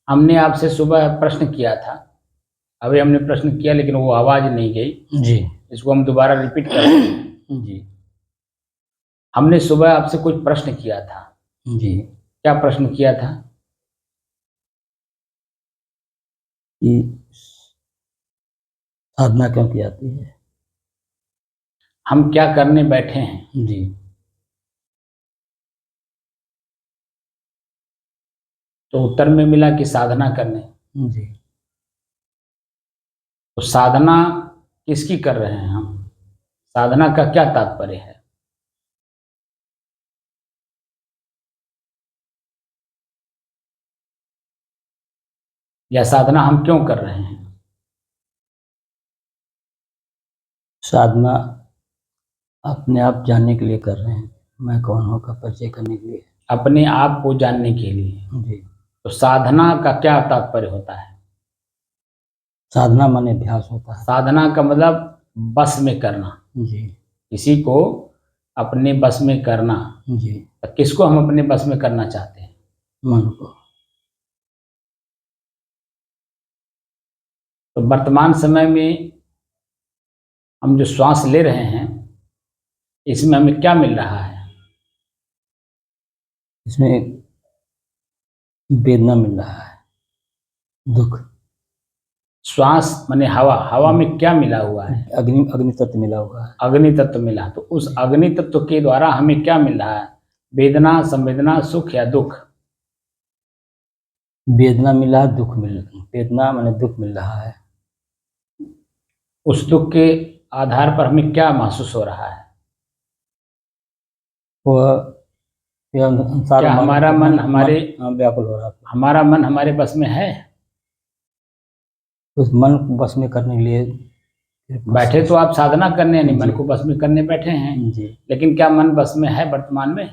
हमने आपसे सुबह प्रश्न किया था। अभी हमने प्रश्न किया लेकिन वो आवाज़ नहीं गई। जी। इसको हम दोबारा रिपीट करते हैं। जी। हमने सुबह आपसे कुछ प्रश्न किया था। जी। क्या प्रश्न किया था? कि साधना क्यों की जाती है? हम क्या करने बैठे हैं? जी। तो उत्तर में मिला कि साधना करने। जी। तो साधना किसकी कर रहे हैं हम? साधना का क्या तात्पर्य है? या साधना हम क्यों कर रहे हैं? साधना अपने आप जानने के लिए कर रहे हैं, मैं कौन हूँ का परिचय करने के लिए। अपने आप को जानने के लिए। जी। तो साधना का क्या तात्पर्य होता है? साधना माने अभ्यास होता है। साधना का मतलब बस में करना। जी। किसी को अपने बस में करना। जी। तो किसको हम अपने बस में करना चाहते हैं? मन को। तो वर्तमान समय में हम जो श्वास ले रहे हैं इसमें हमें क्या मिल रहा है? इसमें वेदना मिल रहा है, दुख। श्वास माने हवा, हवा में क्या मिला हुआ है? अग्नि तत्व मिला हुआ है। अग्नि तत्व मिला। तो उस अग्नि तत्व के द्वारा हमें क्या मिल रहा है? वेदना, संवेदना, सुख या दुख? वेदना मिला, दुख मिल, वेदना माने दुख मिल रहा है। उस दुख के आधार पर हमें क्या महसूस हो रहा है? क्या हमारा मन हमारे व्याकुल हो रहा है। हमारा मन हमारे बस में है? उस मन को बस में करने के लिए बैठे तो आप साधना करने यानी मन को बस में करने बैठे हैं। जी। लेकिन क्या मन बस में है वर्तमान में?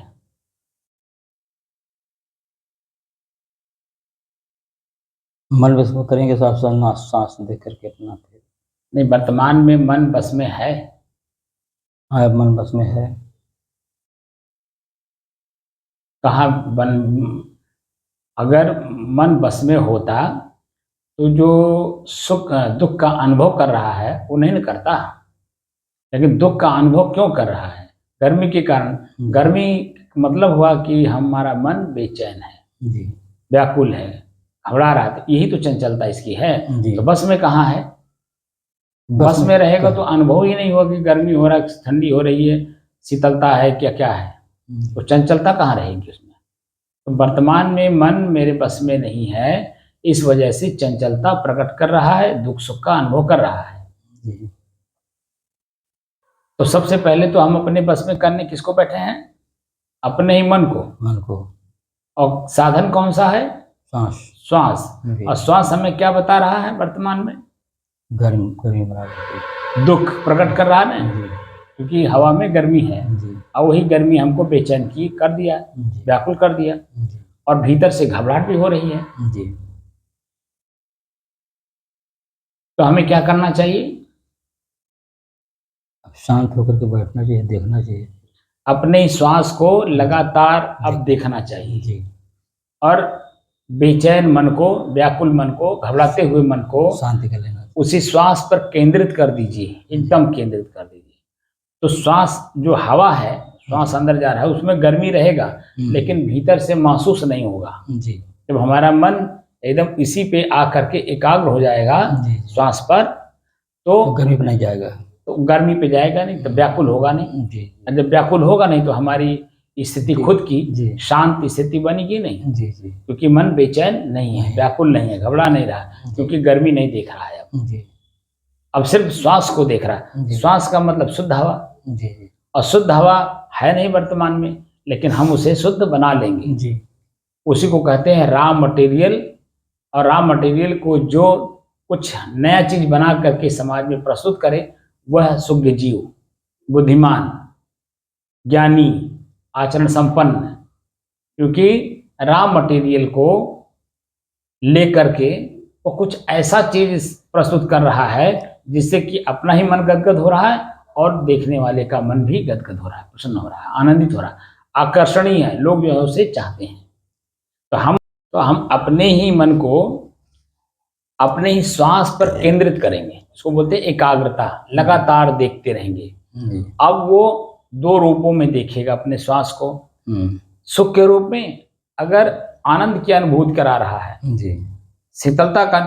मन बस में करेंगे तो आप सांस देख करके अपना फिर। नहीं, वर्तमान में मन बस में है। हाँ, मन बस में है। कहाँ बन? अगर मन बस में होता तो जो सुख दुख का अनुभव कर रहा है वो नहीं न करता। लेकिन दुख का अनुभव क्यों कर रहा है? गर्मी के कारण। गर्मी मतलब हुआ कि हमारा मन बेचैन है। जी। व्याकुल है, घबरा रहा है। यही तो चंचलता इसकी है। तो बस में कहाँ है? बस में रहेगा तो अनुभव ही नहीं होगा कि गर्मी हो रहा है, ठंडी हो रही है, शीतलता है, क्या क्या है। तो चंचलता कहाँ रहेगी उसमें? तो वर्तमान में मन मेरे बस में नहीं है, इस वजह से चंचलता प्रकट कर रहा है, दुख सुख का अनुभव कर रहा है। तो सबसे पहले तो हम अपने बस में करने किसको बैठे हैं? अपने ही मन को। और साधन कौन सा है? श्वास। और श्वास हमें क्या बता रहा है वर्तमान में? गर्मी दुख प्रकट कर रहा है ना, क्योंकि हवा में गर्मी है और वही गर्मी हमको बेचैन की कर दिया, व्याकुल कर दिया और भीतर से घबराहट भी हो रही है। तो हमें क्या करना चाहिए? अब शांत होकर के बैठना चाहिए, देखना चाहिए। अपने श्वास को लगातार अब देखना चाहिए और बेचैन मन को, व्याकुल मन को, घबराते हुए मन को शांति कर लेना, उसी श्वास पर केंद्रित कर दीजिए, एकदम केंद्रित कर दीजिए। तो श्वास जो हवा है, श्वास अंदर जा रहा है उसमें गर्मी रहेगा लेकिन भीतर से महसूस नहीं होगा। जब हमारा मन एकदम इसी पे आकर के एकाग्र हो जाएगा श्वास पर तो गर्मी पे नहीं जाएगा, तो गर्मी पे जाएगा नहीं, तो व्याकुल होगा नहीं। और जब व्याकुल होगा नहीं तो हमारी स्थिति खुद की शांत स्थिति बनेगी नहीं, क्योंकि मन बेचैन नहीं है, व्याकुल नहीं है, घबरा नहीं रहा, क्योंकि गर्मी नहीं देख रहा है। अब सिर्फ श्वास को देख रहा है। श्वास का मतलब शुद्ध हवा, और शुद्ध हवा है नहीं वर्तमान में, लेकिन हम उसे शुद्ध बना लेंगे। उसी को कहते हैं रॉ मटेरियल। और रॉ मटेरियल को जो कुछ नया चीज बना करके समाज में प्रस्तुत करे वह शुद्ध जीव, बुद्धिमान, ज्ञानी, आचरण संपन्न। क्योंकि रॉ मटेरियल को लेकर के वो कुछ ऐसा चीज प्रस्तुत कर रहा है जिससे कि अपना ही मन गदगद हो रहा है और देखने वाले का मन भी गदगद हो रहा है, प्रसन्न हो रहा है, आनंदित हो रहा है, आकर्षणीय है, लोग जो है उसे चाहते हैं। तो हम तो हम अपने ही मन को अपने ही श्वास पर केंद्रित करेंगे, इसको बोलते हैं एकाग्रता, लगातार देखते रहेंगे। अब वो दो रूपों में देखेगा अपने श्वास को। सुख के रूप में अगर आनंद की अनुभूति करा रहा है, शीतलता का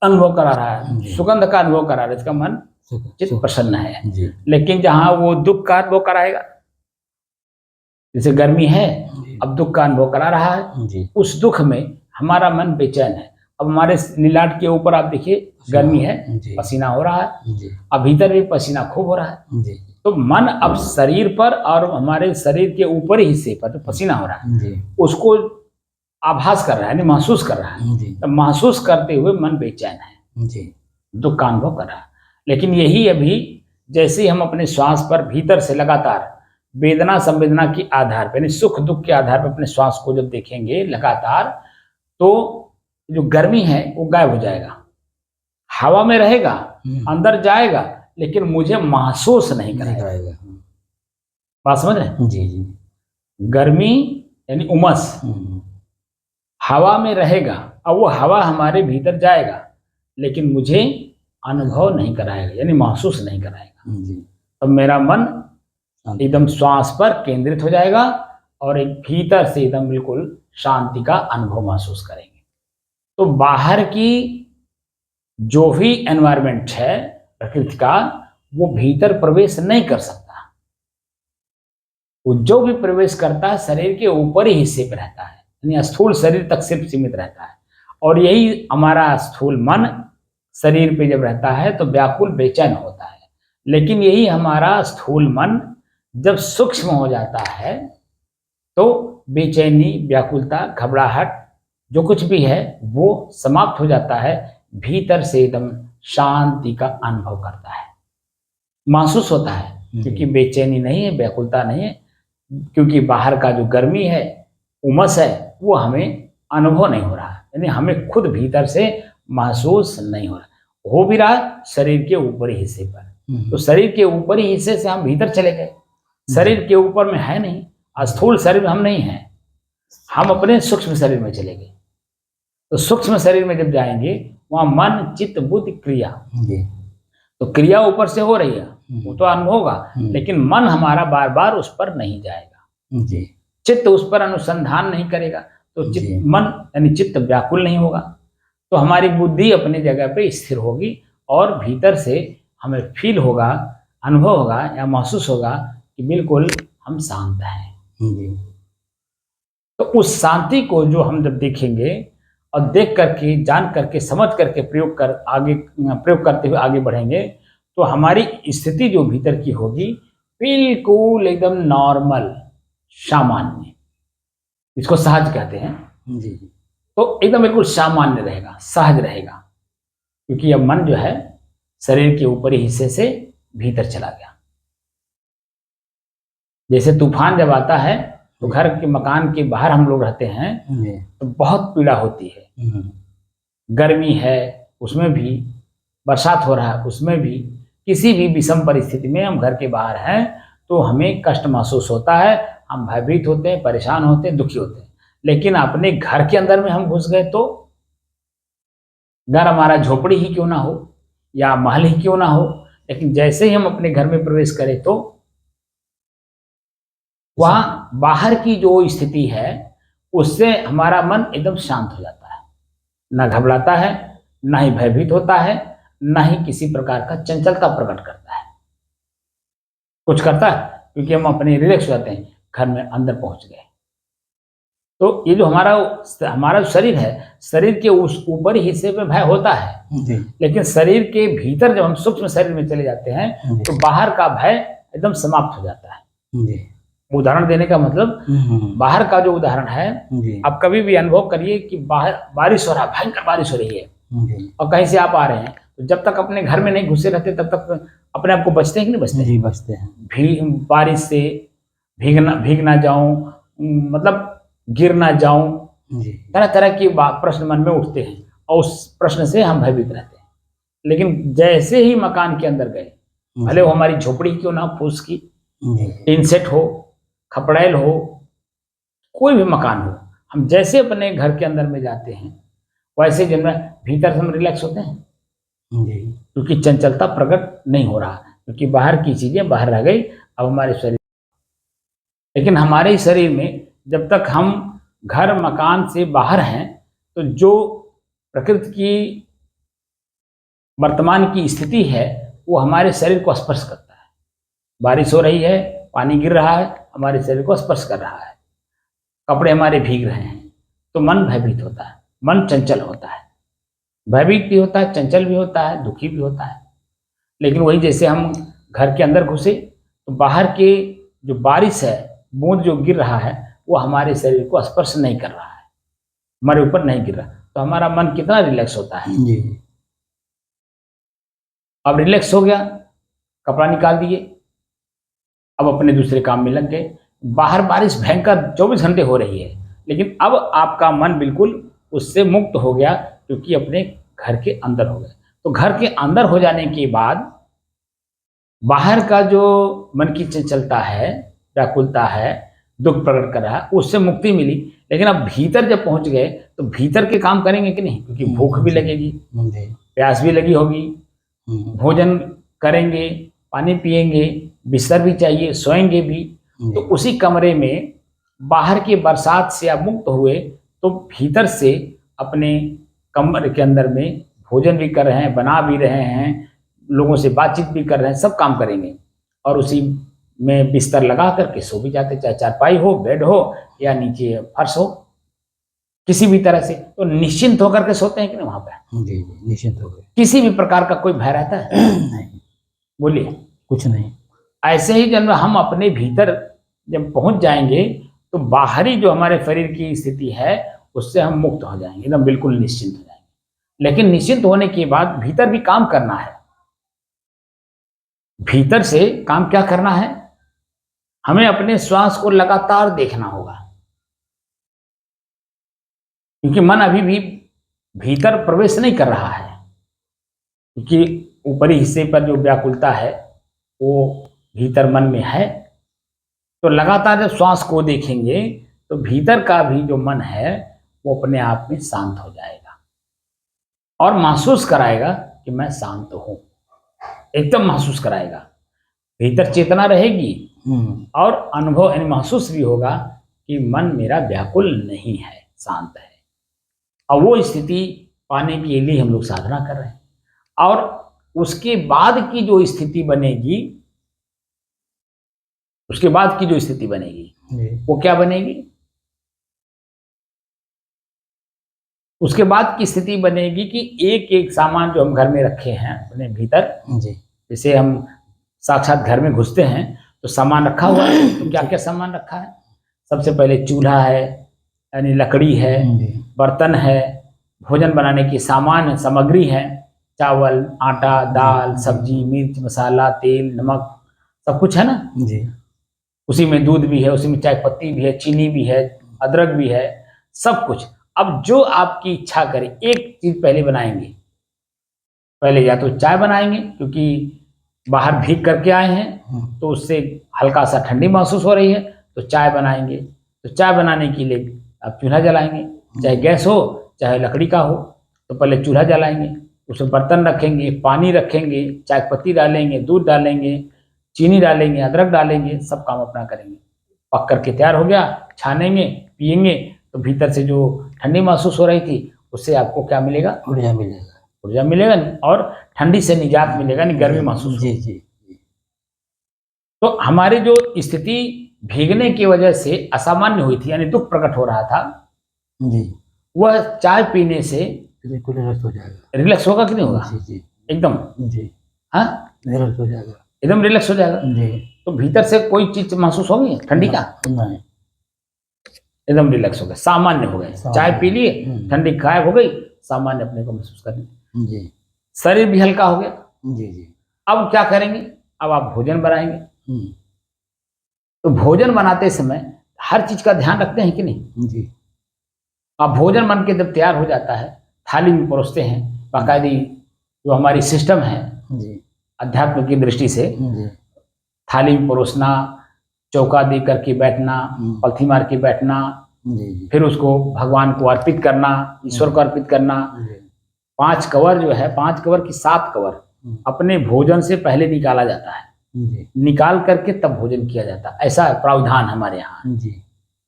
अनुभव करा रहा है, सुगंध का अनुभव करा रहा है, इसका मन चित्त प्रसन्न है। लेकिन जहां वो दुख का अनुभव कराएगा, जैसे गर्मी है, अब दुख का अनुभव करा रहा है, उस दुख में हमारा मन बेचैन है। अब हमारे लीलाट के ऊपर आप देखिए गर्मी है, पसीना हो रहा है, अब भीतर भी पसीना खूब हो रहा है। तो मन अब शरीर पर और हमारे शरीर के ऊपरी हिस्से पर जो पसीना हो रहा है उसको आभास कर रहा है, यानी महसूस कर रहा है। तो महसूस करते हुए मन बेचैन है, दुख का अनुभव कर रहा है। लेकिन यही अभी जैसे हम अपने श्वास पर भीतर से लगातार वेदना संवेदना के आधार पर, यानी सुख दुख के आधार पर अपने श्वास को जब देखेंगे लगातार, तो जो गर्मी है वो गायब हो जाएगा, हवा में रहेगा, अंदर जाएगा, लेकिन मुझे महसूस नहीं कराएगा। बात समझ रहे? जी। गर्मी यानी उमस हवा में रहेगा, अब वो हवा हमारे भीतर जाएगा, लेकिन मुझे अनुभव नहीं कराएगा, यानी महसूस नहीं कराएगा। तो मेरा मन एकदम श्वास पर केंद्रित हो जाएगा और एक भीतर से एकदम बिल्कुल शांति का अनुभव महसूस करेंगे। तो बाहर की जो भी एनवायरनमेंट है प्रकृति का, वो भीतर प्रवेश नहीं कर सकता। वो जो भी प्रवेश करता है शरीर के ऊपरी हिस्से पर रहता है, यानी स्थूल शरीर तक सिर्फ सीमित रहता है। और यही हमारा स्थूल मन शरीर पे जब रहता है तो व्याकुल बेचैन होता है। लेकिन यही हमारा स्थूल मन जब सूक्ष्म हो जाता है तो बेचैनी, व्याकुलता, घबराहट जो कुछ भी है वो समाप्त हो जाता है, भीतर से एकदम शांति का अनुभव करता है, महसूस होता है। क्योंकि बेचैनी नहीं है, व्याकुलता नहीं है, क्योंकि बाहर का जो गर्मी है, उमस है, वो हमें अनुभव नहीं हो रहा, यानी हमें खुद भीतर से महसूस नहीं हो रहा। हो भी रहा है शरीर के ऊपरी हिस्से पर। तो शरीर के ऊपरी हिस्से से हम भीतर चले गए, शरीर के ऊपर में है नहीं, स्थूल शरीर में हम नहीं हैं, हम अपने सूक्ष्म शरीर में चले गए। तो सूक्ष्म शरीर में जब जाएंगे वहां मन चित्त बुद्धि क्रिया, तो क्रिया ऊपर से हो रही है, वो तो अनुभव होगा, लेकिन मन हमारा बार बार उस पर नहीं जाएगा, चित्त उस पर अनुसंधान नहीं करेगा। तो चित्त मन यानी चित्त व्याकुल नहीं होगा, तो हमारी बुद्धि अपनी जगह पे स्थिर होगी और भीतर से हमें फील होगा, अनुभव होगा या महसूस होगा कि बिल्कुल हम शांत हैं। तो उस शांति को जो हम जब देखेंगे और देख करके, जान करके, समझ करके प्रयोग करते हुए आगे बढ़ेंगे, तो हमारी स्थिति जो भीतर की होगी बिल्कुल एकदम नॉर्मल, सामान्य, इसको सहज कहते हैं। तो एकदम बिल्कुल सामान्य रहेगा, सहज रहेगा, क्योंकि अब मन जो है शरीर के ऊपरी हिस्से से भीतर चला गया। जैसे तूफान जब आता है तो घर के मकान के बाहर हम लोग रहते हैं तो बहुत पीड़ा होती है, गर्मी है उसमें भी, बरसात हो रहा है उसमें भी, किसी भी विषम परिस्थिति में हम घर के बाहर हैं तो हमें कष्ट महसूस होता है, हम भयभीत होते हैं, परेशान होते हैं, दुखी होते हैं। लेकिन अपने घर के अंदर में हम घुस गए तो, घर हमारा झोपड़ी ही क्यों ना हो या महल ही क्यों ना हो, लेकिन जैसे ही हम अपने घर में प्रवेश करें तो वहां बाहर की जो स्थिति है उससे हमारा मन एकदम शांत हो जाता है, ना घबराता है, ना ही भयभीत होता है, ना ही किसी प्रकार का चंचलता प्रकट करता है, कुछ करता है, क्योंकि हम अपने रिलैक्स हो जाते हैं, घर में अंदर पहुंच गए। तो ये जो हमारा शरीर है, शरीर के उस ऊपरी हिस्से में भय होता है, लेकिन शरीर के भीतर जब हम सूक्ष्म शरीर में चले जाते हैं तो बाहर का भय एकदम समाप्त हो जाता है। उदाहरण देने का मतलब, बाहर का जो उदाहरण है, आप कभी भी अनुभव करिए कि बाहर बारिश हो रहा है, भयंकर बारिश हो रही है, और कहीं से आप आ रहे हैं, तो जब तक अपने घर में नहीं घुसे रहते तब तक अपने आप को बचते हैं कि नहीं बचते? जी बचते हैं। बारिश से भीग ना जाऊं, मतलब गिर ना जाऊं, तरह तरह के प्रश्न मन में उठते हैं और उस प्रश्न से हम भयभीत रहते हैं। लेकिन जैसे ही मकान के अंदर गए, भले वो हमारी झोपड़ी क्यों ना, फूस की, टीन सेट हो, खपड़ैल हो, कोई भी मकान हो, हम जैसे अपने घर के अंदर में जाते हैं वैसे जब भीतर से हम रिलैक्स होते हैं जी क्योंकि चंचलता प्रकट नहीं हो रहा, क्योंकि बाहर की चीजें बाहर रह गई, अब हमारे शरीर। लेकिन हमारे शरीर में जब तक हम घर मकान से बाहर हैं तो जो प्रकृति की वर्तमान की स्थिति है वो हमारे शरीर को स्पर्श करता है। बारिश हो रही है, पानी गिर रहा है, हमारे शरीर को स्पर्श कर रहा है, कपड़े हमारे भीग रहे हैं, तो मन भयभीत होता है, मन चंचल होता है, भयभीत भी होता है, चंचल भी होता है, दुखी भी होता है। लेकिन वही जैसे हम घर के अंदर घुसे तो बाहर के जो बारिश है, बूंद जो गिर रहा है, वो हमारे शरीर को स्पर्श नहीं कर रहा है, हमारे ऊपर नहीं गिर रहा, तो हमारा मन कितना रिलैक्स होता है। जी अब रिलैक्स हो गया, कपड़ा निकाल दिए, अब अपने दूसरे काम में लग गए। बाहर बारिश भयंकर 24 घंटे हो रही है, लेकिन अब आपका मन बिल्कुल उससे मुक्त हो गया क्योंकि अपने घर के अंदर हो गए। तो घर के अंदर हो जाने के बाद बाहर का जो मन की चंचलता है, व्याकुलता है, दुख प्रकट कर रहा है, उससे मुक्ति मिली। लेकिन अब भीतर जब पहुंच गए तो भीतर के काम करेंगे कि नहीं, क्योंकि भूख भी लगेगी, प्यास भी लगी होगी, भोजन करेंगे, पानी पिएंगे, बिस्तर भी चाहिए, सोएंगे भी। तो उसी कमरे में बाहर की बरसात से आप मुक्त हुए तो भीतर से अपने कमरे के अंदर में भोजन भी कर रहे हैं, बना भी रहे हैं, लोगों से बातचीत भी कर रहे हैं, सब काम करेंगे और उसी में बिस्तर लगा करके सो भी जाते, चाहे चारपाई हो, बेड हो या नीचे फर्श हो, किसी भी तरह से। तो निश्चिंत होकर के सोते हैं कि नहीं वहां पे? जी निश्चिंत हो गए। किसी भी प्रकार का कोई भय रहता है? नहीं, बोलिए। कुछ नहीं। ऐसे ही जब हम अपने भीतर जब पहुंच जाएंगे तो बाहरी जो हमारे शरीर की स्थिति है उससे हम मुक्त हो जाएंगे, एकदम बिल्कुल निश्चिंत हो जाएंगे। लेकिन निश्चिंत होने के बाद भीतर भी काम करना है। भीतर से काम क्या करना है? हमें अपने श्वास को लगातार देखना होगा, क्योंकि मन अभी भी भीतर प्रवेश नहीं कर रहा है, क्योंकि ऊपरी हिस्से पर जो व्याकुलता है वो भीतर मन में है। तो लगातार जब श्वास को देखेंगे तो भीतर का भी जो मन है वो अपने आप में शांत हो जाएगा और महसूस कराएगा कि मैं शांत हूं, एकदम महसूस कराएगा। भीतर चेतना रहेगी और अनुभव यानी महसूस भी होगा कि मन मेरा व्याकुल नहीं है, शांत है। और वो स्थिति पाने के लिए हम लोग साधना कर रहे हैं। और उसके बाद की जो स्थिति बनेगी, उसके बाद की जो स्थिति बनेगी वो क्या बनेगी? उसके बाद की स्थिति बनेगी कि एक एक सामान जो हम घर में रखे हैं अपने भीतर, जैसे हम साक्षात घर में घुसते हैं तो सामान रखा हुआ है। तो क्या क्या सामान रखा है? सबसे पहले चूल्हा है, यानी लकड़ी है, बर्तन है, भोजन बनाने की सामान सामग्री है, चावल, आटा, दाल, सब्जी, मिर्च, मसाला, तेल, नमक, सब कुछ है ना जी। उसी में दूध भी है, उसी में चाय पत्ती भी है, चीनी भी है, अदरक भी है, सब कुछ। अब जो आपकी इच्छा करे एक चीज पहले बनाएंगे। पहले या तो चाय बनाएंगे, क्योंकि बाहर भीग करके आए हैं तो उससे हल्का सा ठंडी महसूस हो रही है, तो चाय बनाएंगे। तो चाय बनाने के लिए आप चूल्हा जलाएंगे, चाहे गैस हो चाहे लकड़ी का हो। तो पहले चूल्हा जलाएंगे, उसमें बर्तन रखेंगे, पानी रखेंगे, चाय पत्ती डालेंगे, दूध डालेंगे, चीनी डालेंगे, अदरक डालेंगे, सब काम अपना करेंगे। पक करके तैयार हो गया, छानेंगे, पिएंगे, तो भीतर से जो ठंडी महसूस हो रही थी उससे आपको क्या मिलेगा? ऊर्जा मिलेगा। ऊर्जा मिलेगा और ठंडी से निजात मिलेगा, नहीं गर्मी महसूस जी जी। तो हमारी जो स्थिति भीगने की वजह से असामान्य हुई थी, यानी दुख प्रकट हो रहा था जी, वह चाय पीने से बिल्कुल रिलैक्स हो जाएगा। रिलैक्स होगा कि नहीं होगा? जी जी एकदम जी, हाँ रिलैक्स हो जाएगा, एकदम रिलैक्स हो जाएगा जी। तो भीतर से कोई चीज महसूस होगी ठंडी का? नहीं, एकदम रिलैक्स हो गए, सामान्य हो गए। चाय पी लिए, ठंडी गायब हो गई, सामान्य अपने को महसूस करेंगे जी। शरीर भी हल्का हो गया। जी जी। अब क्या करेंगे? अब आप भोजन बनाएंगे। तो भोजन बनाते समय हर चीज का ध्यान रखते हैं कि नहीं जी। आप भोजन बन के जब तैयार हो जाता है, थाली में परोसते हैं, बाकायदी जो हमारी सिस्टम है जी, अध्यात्म की दृष्टि से जी। थाली में परोसना, चौका दे करके बैठना, पलथी मार के बैठना, जी जी फिर उसको भगवान को अर्पित करना, ईश्वर को अर्पित करना। जी 5 कवर जो है, 5 कवर की 7 कवर अपने भोजन से पहले निकाला जाता है, जी निकाल करके तब भोजन किया जाता है। ऐसा प्रावधान हमारे यहाँ जी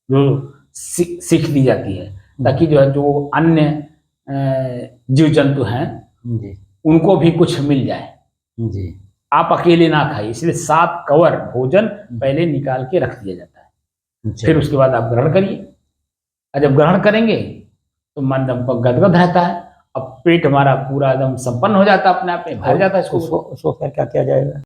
जो सीख दी जाती है, ताकि जो है जो अन्य जीव जंतु हैं जी उनको भी कुछ मिल जाए। जी आप अकेले ना खाइए, इसलिए 7 कवर भोजन पहले निकाल के रख दिया जाता है। जी फिर उसके बाद आप ग्रहण करिए, और जब ग्रहण करेंगे तो मन एकदम गदगद रहता है, अब पेट हमारा पूरा एकदम संपन्न हो जाता है, अपने आप में भर जाता है। उसको फिर क्या किया जाएगा?